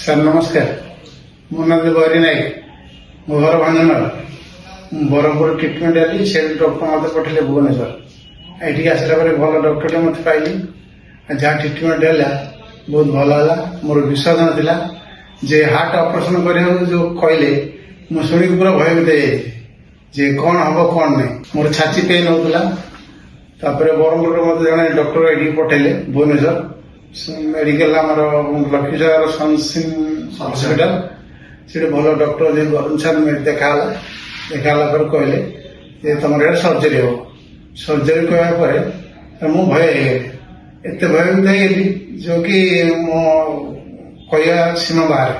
Sir ନମସ୍କାର। ମୋ ନାଁ ଗୌରୀ ନାୟକ। ମୋ ଘର ଭଞ୍ଜନଗର। ବ୍ରହ୍ମପୁର ଟ୍ରିଟମେଣ୍ଟ ହେଲି, ସେ ଡକ୍ଟର ମୋତେ ପଠେଇଲେ ଭୁବନେଶ୍ୱର। ଏଠିକି ଆସିଲା ପରେ ଭଲ ଡକ୍ଟରଟେ ମୋତେ ପାଇଲି। ଯାହା ଟ୍ରିଟମେଣ୍ଟ ହେଲା ବହୁତ ଭଲ ହେଲା। ମୋର ବିଶ୍ୱାସ ନଥିଲା ଯେ ହାର୍ଟ ଅପରେସନ କରିବାକୁ ଯେଉଁ କହିଲେ, ମୁଁ ଶୁଣିକି ପୁରା ଭୟଭୀତ ହେଇଯାଇଥିଲି ଯେ କ'ଣ ହବ କ'ଣ ନାହିଁ। ମୋର ଛାତି ପେନ୍ ହେଉଥିଲା। ତାପରେ ବ୍ରହ୍ମପୁରରେ ମୋତେ ଜଣେ ଡକ୍ଟର ଏଠିକି ପଠେଇଲେ ଭୁବନେଶ୍ୱର ମେଡିକାଲ, ଆମର ଲକ୍ଷ୍ମୀସାଗର ସନସିଂ ହସ୍ପିଟାଲ। ସେଠି ଭଲ ଡକ୍ଟର ଯେ ଅରୁଣ ସାର୍ ଦେଖାହେଲା। ଦେଖାହେଲା ପରେ କହିଲେ ଯେ ତମର ଏଇଟା ସର୍ଜରୀ ହବ। ସର୍ଜରୀ କହିବା ପରେ ମୁଁ ଭୟ ହେଇଗଲି, ଏତେ ଭୟଭୀତ ହେଇଗଲି ଯୋଉକି ମୋ କହିବା ସୀମା ବାହାରେ।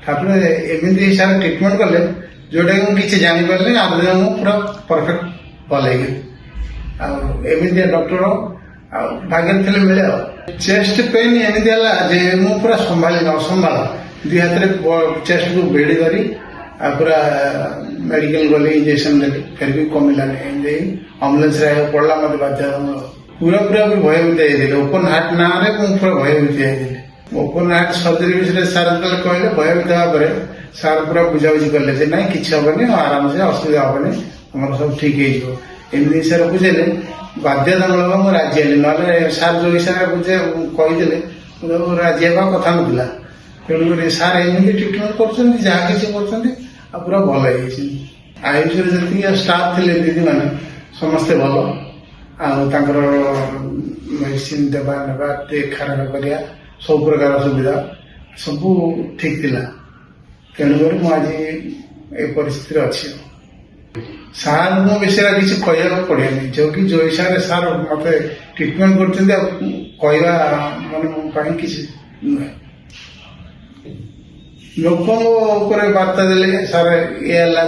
ତାପରେ ଏମିତି ସାର୍ ଟ୍ରିଟମେଣ୍ଟ କଲେ ଯୋଉଟାକି ମୁଁ କିଛି ଜାଣିପାରିଲିନି। ଆଜି ଦିନ ମୁଁ ପୁରା ପରଫେକ୍ଟ ଭଲ ହେଇଗଲି। ଆଉ ଏମିତିଆ ଡକ୍ଟର ଆଉ ଭାଗ୍ୟରେ ଥିଲେ ମିଳେ। ଆଉ ଚେଷ୍ଟ ପେନ୍ ଏମିତି ହେଲା ଯେ ମୁଁ ପୁରା ସମ୍ଭାଳିନି, ଅସମ୍ଭାଳ। ଦୁଇ ହାତରେ ଚେଷ୍ଟକୁ ବେଡ଼ି ଧରି ଆଉ ପୁରା ମେଡିକାଲ ଗଲି, ଇଞ୍ଜେକ୍ସନ ଦେଲି, ଫେର ବି କମିଲାନି। ଏମିତି ଆମ୍ବୁଲାନ୍ସରେ ଆସିବାକୁ ପଡ଼ିଲା ମୋତେ ବାଧ୍ୟତାମୂଳକ। ପୁରା ଭୟଭୀତ ହେଇଯାଇଥିଲି। ଓପନ ହାର୍ଟ ନାଁରେ ମୁଁ ପୁରା ଭୟଭୀତ ହେଇଯାଇଥିଲି। ଓପନ ହାର୍ଟ ସର୍ଜରୀ ବିଷୟରେ ସାର୍ ଯେତେବେଳେ କହିଲେ, ଭୟଭୀତ ହେବା ପରେ ସାର୍ ପୁରା ବୁଝାବୁଝି କଲେ ଯେ ନାଇଁ କିଛି ହବନି, ଆରାମସେ ଅସୁବିଧା ହବନି, ଆମର ସବୁ ଠିକ ହେଇଯିବ। ଏମିତି ସାର୍ ବୁଝେଇଲେ, ବାଧ୍ୟତାମୂଳକ ମୁଁ ରାଜି ହେଲି। ନହେଲେ ସାର୍ ଯୋଉ ହିସାବରେ କହିଥିଲେ ମୁଁ ରାଜି ହେବା କଥା ନଥିଲା। ତେଣୁକରି ସାର୍ ଏମିତି ଟ୍ରିଟମେଣ୍ଟ କରୁଛନ୍ତି, ଯାହା କିଛି କରୁଛନ୍ତି ଆଉ ପୁରା ଭଲ ହେଇଯାଇଛନ୍ତି। ଆୟୁଷରେ ଯେତିକି ଷ୍ଟାଫ୍ ଥିଲେ ଦିଦିମାନେ ସମସ୍ତେ ଭଲ। ଆଉ ତାଙ୍କର ମେଡିସିନ ଦେବା ନେବା, ଦେଖା କରିବା, ସବୁ ପ୍ରକାର ସୁବିଧା ସବୁ ଠିକ ଥିଲା। ତେଣୁକରି ମୁଁ ଆଜି ଏ ପରିସ୍ଥିତିରେ ଅଛି। ସାର୍ଙ୍କ ବିଷୟରେ କିଛି କହିବାକୁ ପଡ଼ିବନି। ଯୋଉ ହିସାବରେ ସାର୍ ମତେ ଟ୍ରିଟମେଣ୍ଟ କରୁଛନ୍ତି, ଆଉ କହିବା ମାନେ ମୋ ପାଇଁ କିଛି ନୁହେଁ। ଲୋକଙ୍କ ଉପରେ ବାର୍ତ୍ତା ଦେଲେ ସାର୍ ଇଏ ହେଲା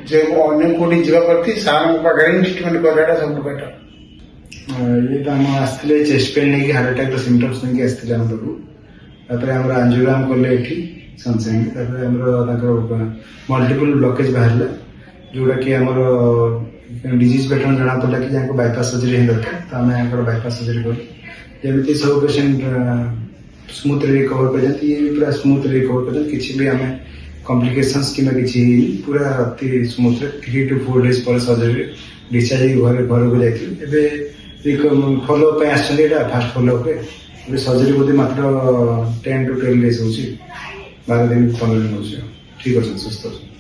ଯେ ଅନ୍ୟ କୋଉଠି ଯିବା ପ୍ରତି ସାର୍ଙ୍କ ପାଖରେ ହିଁ ଟ୍ରିଟମେଣ୍ଟ କରିବାଟା ସବୁଠୁ ବେଟର। ଇଏ ତ ଆମ ଆସିଥିଲେ ଚେଷ୍ଟ ପେନ୍ ନେଇକି, ହାର୍ଟ ଆଟାକ୍ର ସିମ୍ପଟମ୍ସ ନେଇକି ଆସିଥିଲେ ଆମ ପାଖକୁ। ତାପରେ ଆମର ଆଞ୍ଜିଓଗ୍ରାମ କଲେ ଏଠି ସାଙ୍ଗେ ସାଙ୍ଗେ। ତାପରେ ଆମର ତାଙ୍କର ମଲ୍ଟିପୁଲ ବ୍ଲକେଜ ବାହାରିଲା, ଯୋଉଟା କି ଆମର ଡିଜିଜ ପ୍ୟାଟର୍ନ ଜଣା ପଡ଼ିଲା କି ଯାହାକୁ ବାଇପାସ୍ ସର୍ଜରୀ ହିଁ ଦରକାର। ତ ଆମେ ୟାଙ୍କର ବାଇପାସ୍ ସର୍ଜରୀ କଲୁ। ଯେମିତି ସବୁ ପେସେଣ୍ଟ ସ୍ମୁଥଲି ରିକଭର କରିଛନ୍ତି, ଇଏ ବି ପୁରା ସ୍ମୁଥଲି ରିକଭର କରିଛନ୍ତି। କିଛି ବି ଆମେ କମ୍ପ୍ଲିକେସନ୍ସ କିମ୍ବା କିଛି ହେଇନି, ପୁରା ଅତି ସ୍ମୁଥରେ 3 to 4 days ପରେ ସର୍ଜରୀ ଡିସଚାର୍ଜ ହେଇକି ଘରକୁ ଯାଇଥିଲି। ଏବେ ଫଲୋଅପ୍ ପାଇଁ ଆସିଛନ୍ତି, ଏଇଟା ଫାଷ୍ଟ ଫଲୋଅପ୍ରେ। ଏବେ ସର୍ଜରୀ ବୋଧେ ମାତ୍ର 10 to 12 days ହେଉଛି, 12 ଦିନ 15 ଦିନ ହେଉଛି। ଠିକ୍ ଅଛନ୍ତି, ସୁସ୍ଥ ଅଛନ୍ତି।